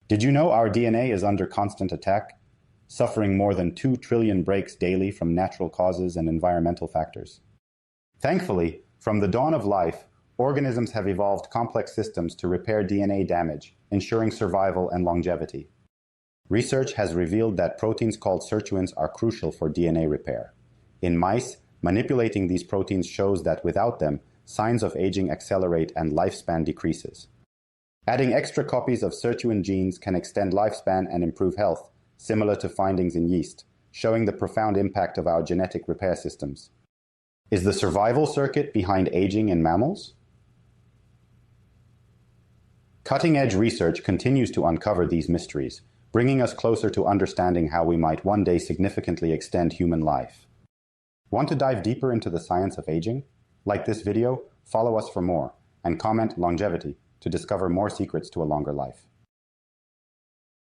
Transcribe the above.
Did you know our DNA is under constant attack, suffering more than 2 trillion breaks daily from natural causes and environmental factors? Thankfully, from the dawn of life, organisms have evolved complex systems to repair DNA damage, ensuring survival and longevity. Research has revealed that proteins called sirtuins are crucial for DNA repair. In mice, manipulating these proteins shows that without them, signs of aging accelerate and lifespan decreases. Adding extra copies of sirtuin genes can extend lifespan and improve health, similar to findings in yeast, showing the profound impact of our genetic repair systems. Is the survival circuit behind aging in mammals? Cutting-edge research continues to uncover these mysteries, bringing us closer to understanding how we might one day significantly extend human life. Want to dive deeper into the science of aging? Like this video, follow us for more, and comment longevity to discover more secrets to a longer life.